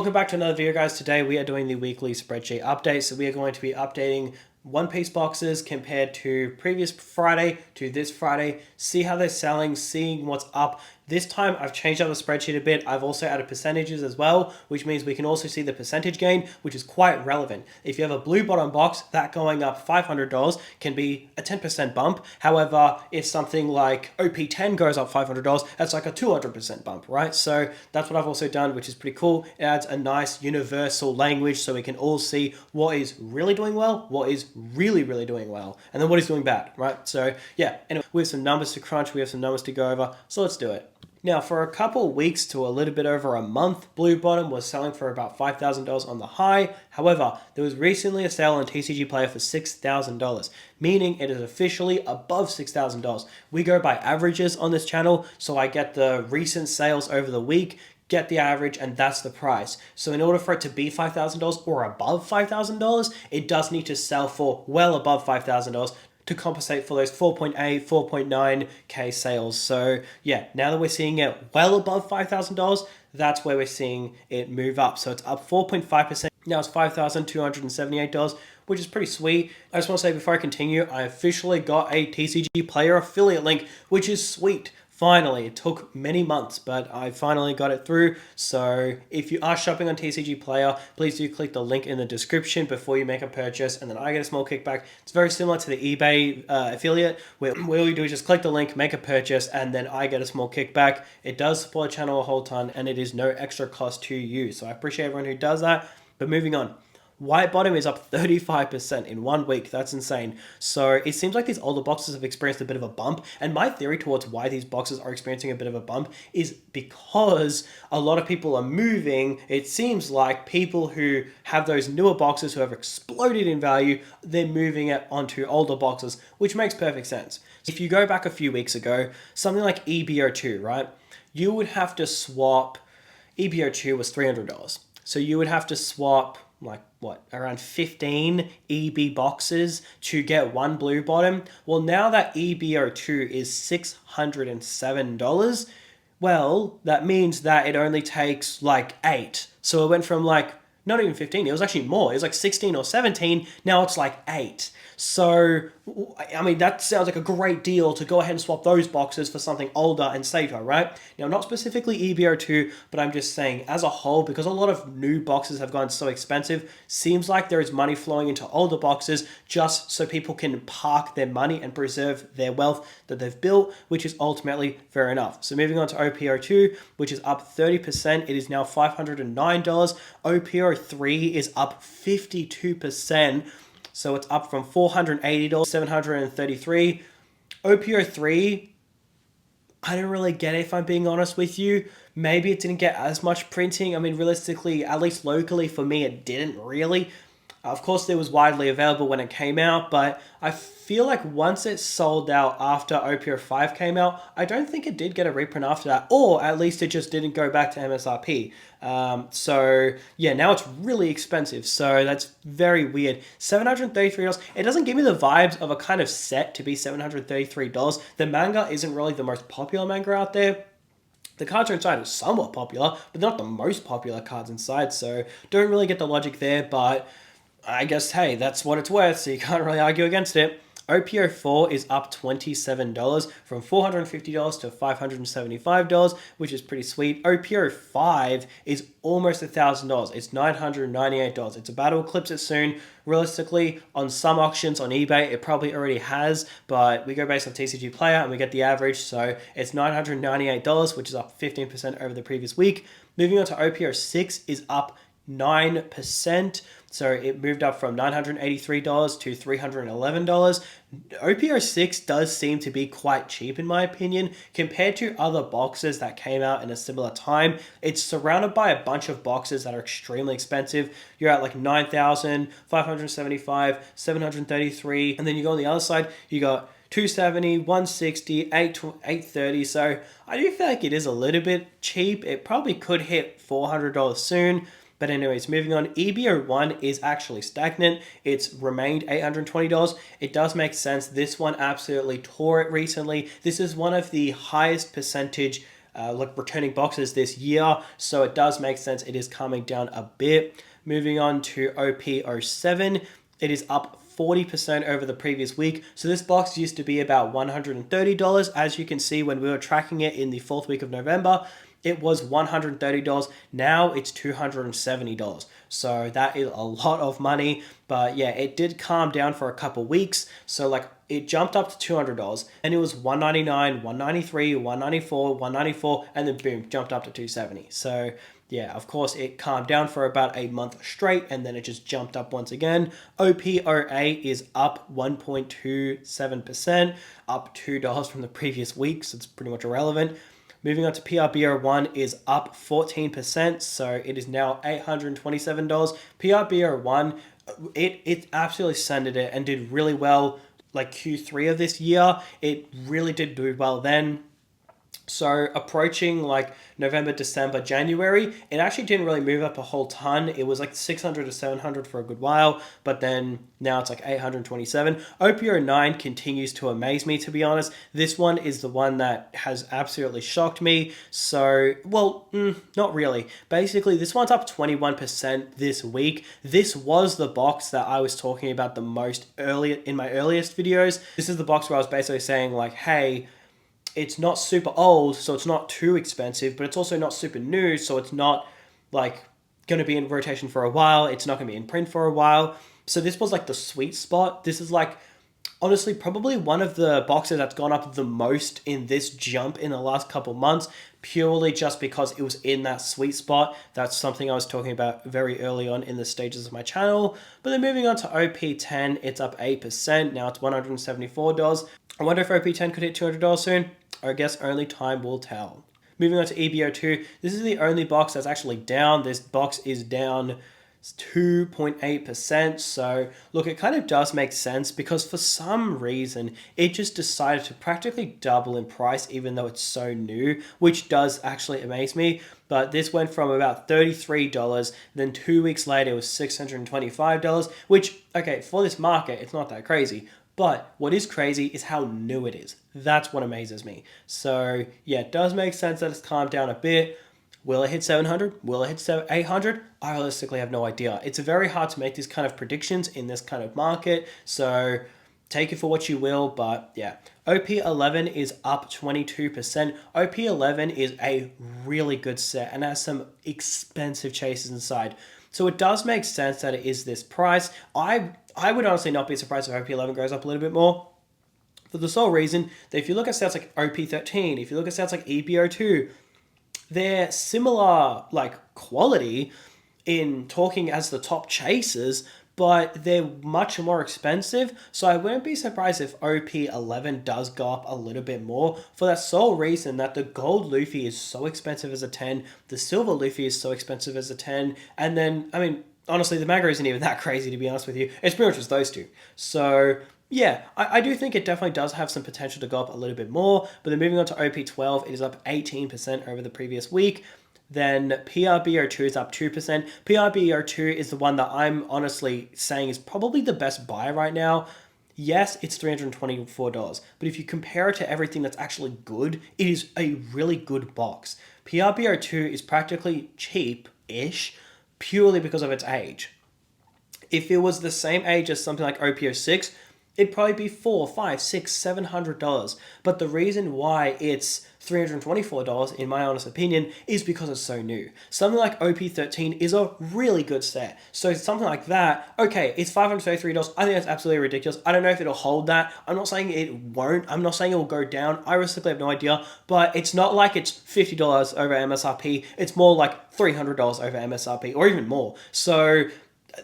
Welcome back to another video, guys. Today we are doing the weekly spreadsheet update. So we are going to be updating One Piece boxes compared to previous Friday to this Friday, see how they're selling, seeing what's up. This time I've changed up the spreadsheet a bit. I've also added percentages as well, which means we can also see the percentage gain, which is quite relevant. If you have a blue bottom box, that going up $500 can be a 10% bump. However, if something like OP10 goes up $500, that's like a 200% bump, right? So that's what I've also done, which is pretty cool. It adds a nice universal language so we can all see what is really doing well, what is really doing well, and then what is doing bad, right? So yeah, anyway, we have some numbers to crunch, we have some numbers to go over, so let's do it. Now, for a couple weeks to a little bit over a month, Blue Bottom was selling for about $5,000 on the high. However, there was recently a sale on TCGPlayer for $6,000, meaning it is officially above $6,000. We go by averages on this channel, so I get the recent sales over the week, get the average, and that's the price. So in order for it to be $5,000 or above $5,000, it does need to sell for well above $5,000 to compensate for those 4.8, 4.9k sales. So yeah, now that we're seeing it well above $5,000, that's where we're seeing it move up. So it's up 4.5%. Now it's $5,278, which is pretty sweet. I just want to say before I continue, I officially got a TCG Player affiliate link, which is sweet. Finally, it took many months, but I finally got it through. So if you are shopping on TCG Player, please do click the link in the description before you make a purchase, and then I get a small kickback. It's very similar to the eBay affiliate, where all you do is just click the link, make a purchase, and then I get a small kickback. It does support the channel a whole ton, and it is no extra cost to you. So I appreciate everyone who does that. But moving on. White Bottom is up 35% in 1 week. That's insane. So it seems like these older boxes have experienced a bit of a bump. And my theory towards why these boxes are experiencing a bit of a bump is because a lot of people are moving. It seems like people who have those newer boxes who have exploded in value, they're moving it onto older boxes, which makes perfect sense. If you go back a few weeks ago, something like EBO2, right? You would have to swap, EBO2 was $300. So you would have to swap like what, around 15 EB boxes to get one blue bottom. Well, now that EBO2 is $607, well, that means that it only takes like 8. So it went from like, not even 15, it was actually more. It was like 16 or 17, now it's like 8. So, I mean, that sounds like a great deal to go ahead and swap those boxes for something older and safer, right? Now, not specifically EBO2, but I'm just saying as a whole, because a lot of new boxes have gone so expensive, seems like there is money flowing into older boxes just so people can park their money and preserve their wealth that they've built, which is ultimately fair enough. So moving on to OPO2, which is up 30%, it is now $509. OPO3 is up 52%. So it's up from $480 to $733. OPO3, I don't really get it if I'm being honest with you. Maybe it didn't get as much printing. I mean, realistically, at least locally for me, it didn't really. Of course, it was widely available when it came out, but I feel like once it sold out after OPO5 came out, I don't think it did get a reprint after that, or at least it just didn't go back to MSRP. So yeah, now it's really expensive, so that's very weird. $733, it doesn't give me the vibes of a kind of set to be $733. The manga isn't really the most popular manga out there. The cards inside are somewhat popular, but not the most popular cards inside, so don't really get the logic there, but I guess, hey, that's what it's worth, so you can't really argue against it. OPO4 is up $27 from $450 to $575, which is pretty sweet. OPO5 is almost $1,000. It's $998. It's about to eclipse it soon. Realistically, on some auctions on eBay, it probably already has, but we go based on TCG Player and we get the average, so it's $998, which is up 15% over the previous week. Moving on to OPO6 is up 9%. So it moved up from $983 to $311. OPO6 does seem to be quite cheap in my opinion compared to other boxes that came out in a similar time. It's surrounded by a bunch of boxes that are extremely expensive. You're at like $9,000, $575, $733, and then you go on the other side, you got $270, $160, $830. So I do feel like it is a little bit cheap. It probably could hit $400 soon. But anyways, moving on, EBO1 is actually stagnant. It's remained $820. It does make sense. This one absolutely tore it recently. This is one of the highest percentage like returning boxes this year. So it does make sense. It is coming down a bit. Moving on to OP07, it is up 40% over the previous week. So this box used to be about $130. As you can see, when we were tracking it in the 4th week of November, it was $130. Now it's $270. So that is a lot of money. But yeah, it did calm down for a couple weeks. So like it jumped up to $200 and it was $199, $193, $194, $194, and then boom, jumped up to $270. So yeah, of course, it calmed down for about a month straight and then it just jumped up once again. OPOA is up 1.27%, up $2 from the previous week, so it's pretty much irrelevant. Moving on to PRBO1 is up 14%, so it is now $827. PRBO1, it absolutely sended it and did really well like Q3 of this year. It really did do well then. So approaching like November, December, January, it actually didn't really move up a whole ton. It was like 600 to 700 for a good while, but then now it's like 827. OPO9 continues to amaze me, to be honest. This one is the one that has absolutely shocked me. So, well, not really. Basically, this one's up 21% this week. This was the box that I was talking about the most early in my earliest videos. This is the box where I was basically saying like, hey, it's not super old, so it's not too expensive, but it's also not super new, so it's not like going to be in rotation for a while. It's not going to be in print for a while. So this was like the sweet spot. This is like, honestly, probably one of the boxes that's gone up the most in this jump in the last couple months, purely just because it was in that sweet spot. That's something I was talking about very early on in the stages of my channel. But then moving on to OP10, it's up 8%. Now it's $174. I wonder if OP10 could hit $200 soon. I guess only time will tell. Moving on to EBO2, this is the only box that's actually down. This box is down 2.8%. So look, it kind of does make sense because for some reason it just decided to practically double in price even though it's so new, which does actually amaze me. But this went from about $33, then 2 weeks later it was $625, which, okay, for this market, it's not that crazy. But what is crazy is how new it is. That's what amazes me. So yeah, it does make sense that it's calmed down a bit. Will it hit 700? Will it hit 800? I realistically have no idea. It's very hard to make these kind of predictions in this kind of market. So take it for what you will, but yeah. OP11 is up 22%. OP11 is a really good set and has some expensive chases inside. So it does make sense that it is this price. I would honestly not be surprised if OP11 goes up a little bit more, for the sole reason that if you look at sets like OP13, if you look at sets like EBO2, they're similar like quality in talking as the top chasers, but they're much more expensive. So I wouldn't be surprised if OP11 does go up a little bit more for that sole reason that the gold Luffy is so expensive as a 10, the silver Luffy is so expensive as a 10, and then, I mean, honestly, the Magro isn't even that crazy, to be honest with you. It's pretty much just those two. So yeah, I do think it definitely does have some potential to go up a little bit more. But then moving on to OP12, it is up 18% over the previous week. Then PRBO2 is up 2%. PRBO2 is the one that I'm honestly saying is probably the best buy right now. Yes, it's $324, but if you compare it to everything that's actually good, it is a really good box. PRBO2 is practically cheap-ish, purely because of its age. If it was the same age as something like OPO6, it'd probably be $400, $500, $600, $700. But the reason why it's $324, in my honest opinion, is because it's so new. Something like OP13 is a really good set. So something like that, okay, it's $533. I think that's absolutely ridiculous. I don't know if it'll hold that. I'm not saying it won't. I'm not saying it will go down. I realistically have no idea. But it's not like it's $50 over MSRP. It's more like $300 over MSRP, or even more. So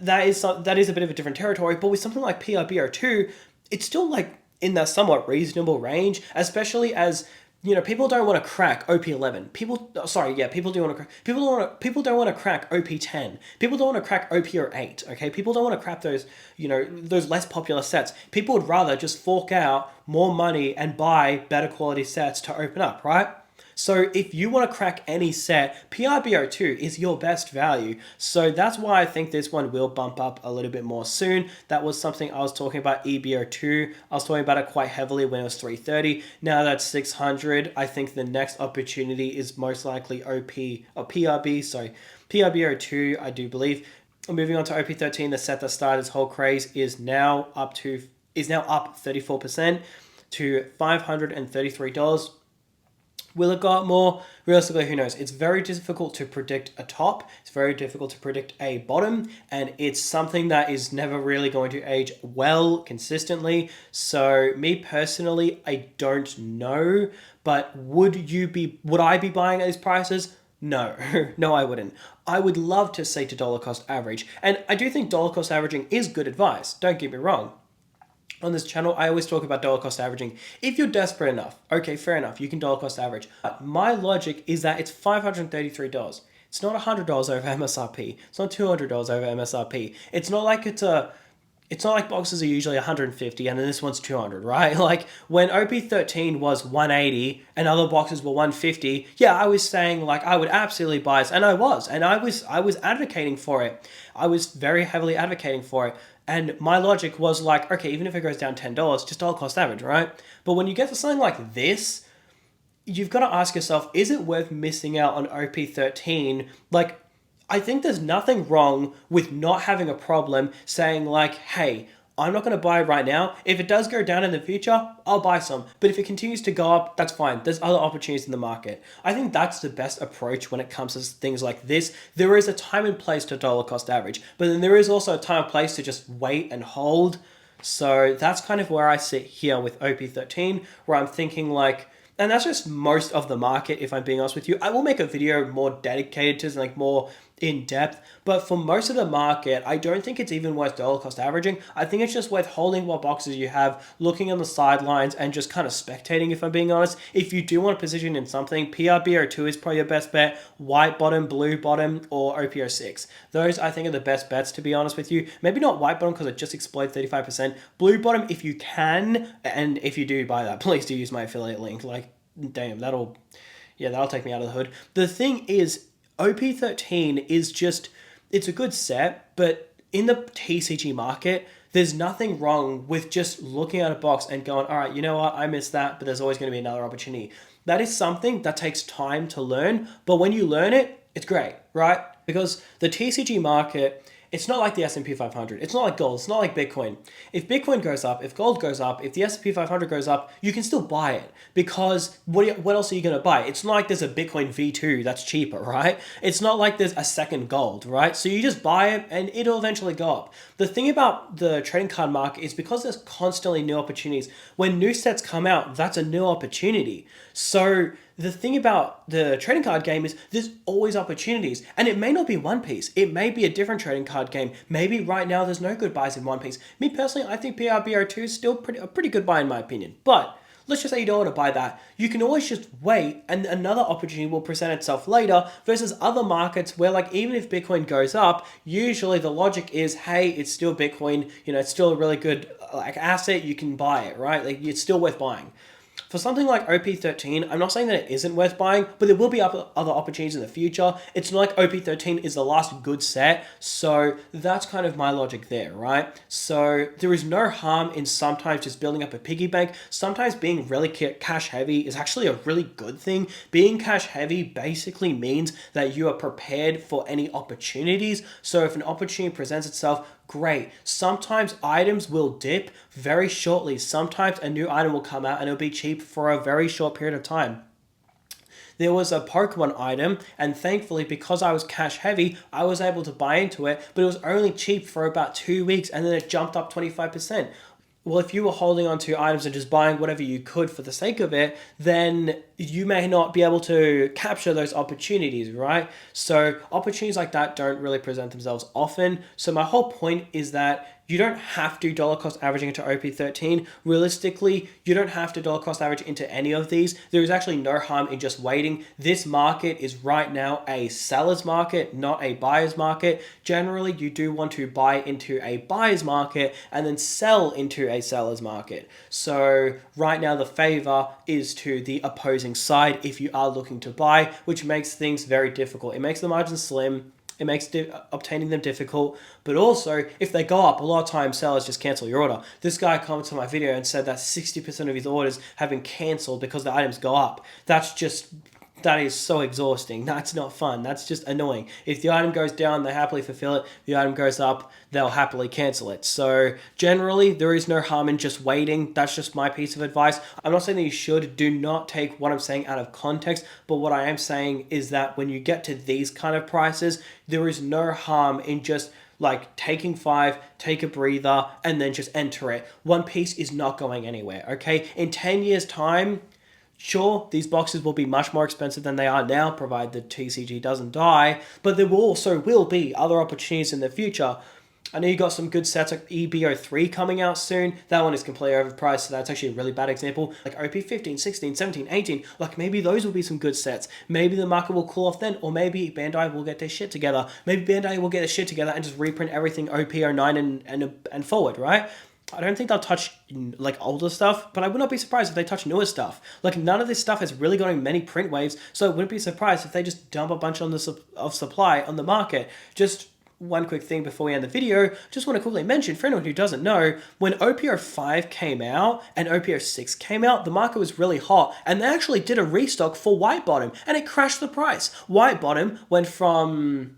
that is a bit of a different territory. But with something like PRBO2, it's still like in that somewhat reasonable range, especially as, you know, people don't want to crack OP11. People don't want to crack OP10. People don't want to crack OPO8. Okay, people don't want to crack those, you know, those less popular sets. People would rather just fork out more money and buy better quality sets to open up, right? So if you want to crack any set, PRBO2 is your best value. So that's why I think this one will bump up a little bit more soon. That was something I was talking about. EBO2, I was talking about it quite heavily when it was 330. Now that's 600. I think the next opportunity is most likely OP or PRB, sorry, PRBO2, I do believe. Moving on to OP13, the set that started this whole craze is now up 34% to $533. Will it go up more? Realistically, who knows? It's very difficult to predict a top. It's very difficult to predict a bottom. And it's something that is never really going to age well consistently. So me personally, I don't know. But would I be buying at these prices? No, no, I wouldn't. I would love to say to dollar cost average. And I do think dollar cost averaging is good advice. Don't get me wrong. On this channel, I always talk about dollar cost averaging. If you're desperate enough, okay, fair enough, you can dollar cost average. But my logic is that it's $533. It's not $100 over MSRP. It's not $200 over MSRP. It's not like boxes are usually 150 and then this one's 200, right? Like when OP13 was 180 and other boxes were 150, yeah, I was saying like I would absolutely buy it, and I was advocating for it. I was very heavily advocating for it. And my logic was like, okay, even if it goes down $10, just dollar cost average, right? But when you get to something like this, you've got to ask yourself, is it worth missing out on OP13? Like, I think there's nothing wrong with not having a problem saying like, hey, I'm not going to buy it right now. If it does go down in the future, I'll buy some. But if it continues to go up, that's fine. There's other opportunities in the market. I think that's the best approach when it comes to things like this. There is a time and place to dollar cost average, but then there is also a time and place to just wait and hold. So that's kind of where I sit here with OP13, where I'm thinking like, and that's just most of the market, if I'm being honest with you. I will make a video more dedicated to like more in depth, but for most of the market, I don't think it's even worth dollar cost averaging. I think it's just worth holding what boxes you have, looking on the sidelines and just kind of spectating, if I'm being honest. If you do want to position in something, PRBO2 is probably your best bet, white bottom, blue bottom, or OPO6. Those I think are the best bets, to be honest with you. Maybe not white bottom because it just exploded 35%. Blue bottom if you can, and if you do buy that, please do use my affiliate link. Like, damn, that'll take me out of the hood. The thing is, OP13 is just, it's a good set, but in the TCG market, there's nothing wrong with just looking at a box and going, all right, you know what, I missed that, but there's always going to be another opportunity. That is something that takes time to learn, but when you learn it, it's great, right? Because the TCG market, it's not like the S&P 500. It's not like gold. It's not like Bitcoin. If Bitcoin goes up, if gold goes up, if the S&P 500 goes up, you can still buy it because what else are you going to buy? It's not like there's a Bitcoin V2 that's cheaper, right? It's not like there's a second gold, right? So you just buy it and it'll eventually go up. The thing about the trading card market is because there's constantly new opportunities. When new sets come out, that's a new opportunity. So the thing about the trading card game is there's always opportunities, and it may not be One Piece. It may be a different trading card game. Maybe right now there's no good buys in One Piece. Me personally, I think PRBO2 is still a pretty good buy in my opinion. But let's just say you don't want to buy that. You can always just wait and another opportunity will present itself later versus other markets where like even if Bitcoin goes up, usually the logic is, hey, it's still Bitcoin, it's still a really good like asset, you can buy it, right? Like it's still worth buying. For something like OP13, I'm not saying that it isn't worth buying, but there will be other opportunities in the future. It's not like OP13 is the last good set, so that's kind of my logic there, right? So there is no harm in sometimes just building up a piggy bank. Sometimes being really cash heavy is actually a really good thing. Being cash heavy basically means that you are prepared for any opportunities. So if an opportunity presents itself, great. Sometimes items will dip very shortly. Sometimes a new item will come out and it'll be cheap for a very short period of time. There was a Pokemon item, and thankfully, because I was cash heavy, I was able to buy into it, but it was only cheap for about 2 weeks and then it jumped up 25%. Well, if you were holding on to items and just buying whatever you could for the sake of it, then you may not be able to capture those opportunities, right? So opportunities like that don't really present themselves often. So my whole point is that you don't have to dollar cost averaging into OP13. Realistically, you don't have to dollar cost average into any of these. There is actually no harm in just waiting. This market is right now a seller's market, not a buyer's market. Generally, you do want to buy into a buyer's market and then sell into a seller's market. So right now, the favor is to the opposing side if you are looking to buy, which makes things very difficult. It makes the margins slim. It makes obtaining them difficult, but also if they go up, a lot of times sellers just cancel your order. This guy commented on my video and said that 60% of his orders have been canceled because the items go up. That is so exhausting. That's not fun. That's just annoying. If the item goes down, they happily fulfill it. If the item goes up, they'll happily cancel it. So generally, there is no harm in just waiting. That's just my piece of advice. I'm not saying that you should. Do not take what I'm saying out of context. But what I am saying is that when you get to these kind of prices, there is no harm in just like taking 5, take a breather, and then just enter it. One Piece is not going anywhere, okay? In 10 years' time, sure, these boxes will be much more expensive than they are now, provided the TCG doesn't die, but there will be other opportunities in the future. I know you got some good sets like EBO3 coming out soon. That one is completely overpriced, so that's actually a really bad example. Like OP15, 16, 17, 18, like maybe those will be some good sets. Maybe the market will cool off then, or maybe Bandai will get their shit together. Maybe Bandai will get their shit together and just reprint everything OP09 and forward, right? I don't think they'll touch like older stuff, but I would not be surprised if they touch newer stuff. Like none of this stuff has really gotten many print waves, so I wouldn't be surprised if they just dump a bunch of supply on the market. Just one quick thing before we end the video, just want to quickly mention, for anyone who doesn't know, when OPO5 came out and OPO6 came out, the market was really hot, and they actually did a restock for White Bottom, and it crashed the price. White Bottom went from,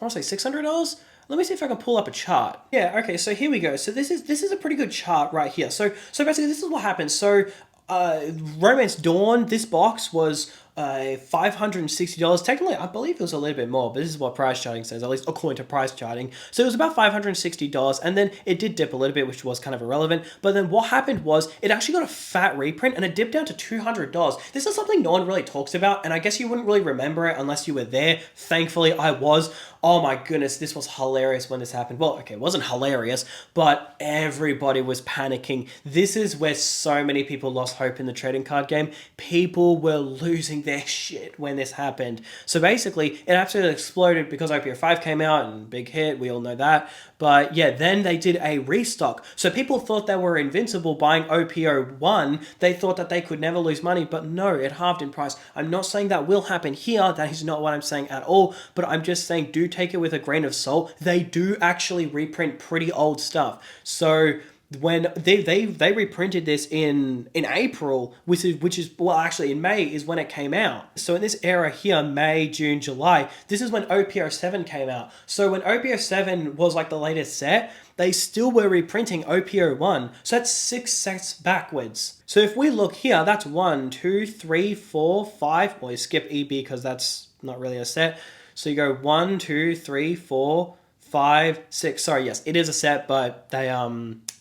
I want to say $600? Let me see if I can pull up a chart. Yeah, okay, so here we go. So this is a pretty good chart right here. So basically this is what happened. So Romance Dawn, this box was $560. Technically, I believe it was a little bit more, but this is what price charting says, at least according to price charting. So it was about $560, and then it did dip a little bit, which was kind of irrelevant. But then what happened was it actually got a fat reprint, and it dipped down to $200. This is something no one really talks about, and I guess you wouldn't really remember it unless you were there. Thankfully, I was. Oh my goodness, this was hilarious when this happened. Well, okay, it wasn't hilarious, but everybody was panicking. This is where so many people lost hope in the trading card game. People were losing their shit when this happened. So basically, it absolutely exploded because OPO5 came out and big hit, we all know that. But yeah, then they did a restock. So people thought they were invincible buying OPO1. They thought that they could never lose money, but no, it halved in price. I'm not saying that will happen here. That is not what I'm saying at all. But I'm just saying, do take it with a grain of salt. They do actually reprint pretty old stuff. So when they reprinted this in April, which is well, actually in May is when it came out. So in this era here, May, June, July, this is when OPO7 came out. So when OPO7 was like the latest set, they still were reprinting OPO1. So that's 6 sets backwards. So if we look here, that's 1, 2, 3, 4, 5. Well, you skip EB because that's not really a set. So you go 1, 2, 3, 4, 5, 6. Sorry, yes, it is a set, but they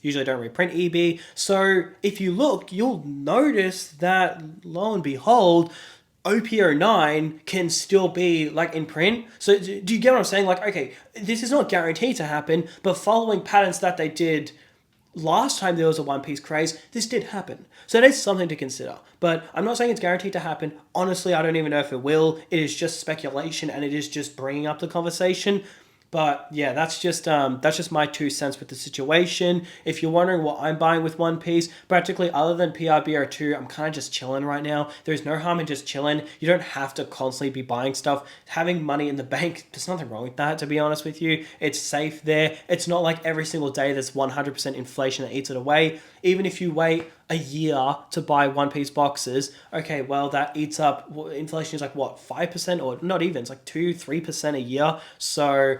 usually don't reprint EB. So if you look, you'll notice that lo and behold, OPO9 can still be like in print. So do you get what I'm saying? Like, okay, this is not guaranteed to happen, but following patterns that they did last time there was a One Piece craze, this did happen. So it is something to consider. But I'm not saying it's guaranteed to happen. Honestly, I don't even know if it will. It is just speculation, and it is just bringing up the conversation. But yeah, that's just my 2 cents with the situation. If you're wondering what I'm buying with One Piece, practically other than PRBO2, I'm kind of just chilling right now. There's no harm in just chilling. You don't have to constantly be buying stuff. Having money in the bank, there's nothing wrong with that, to be honest with you. It's safe there. It's not like every single day there's 100% inflation that eats it away. Even if you wait a year to buy One Piece boxes, okay, well, that eats up, inflation is like what, 5%? Or not even, it's like 2-3% a year. So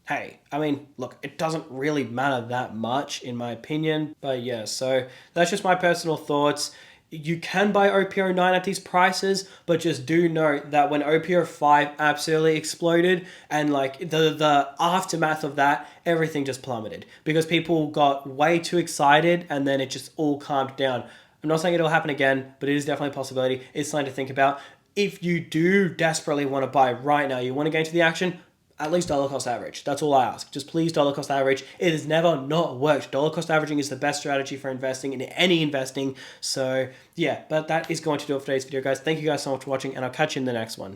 hey, I mean, look, it doesn't really matter that much in my opinion, but yeah, so that's just my personal thoughts. You can buy OPO9 at these prices, but just do note that when OPO5 absolutely exploded and like the aftermath of that, everything just plummeted because people got way too excited and then it just all calmed down. I'm not saying it'll happen again, but it is definitely a possibility. It's something to think about. If you do desperately want to buy right now, you want to get into the action, at least dollar cost average. That's all I ask. Just please dollar cost average. It has never not worked. Dollar cost averaging is the best strategy for investing in any investing. So yeah, but that is going to do it for today's video, guys. Thank you guys so much for watching, and I'll catch you in the next one.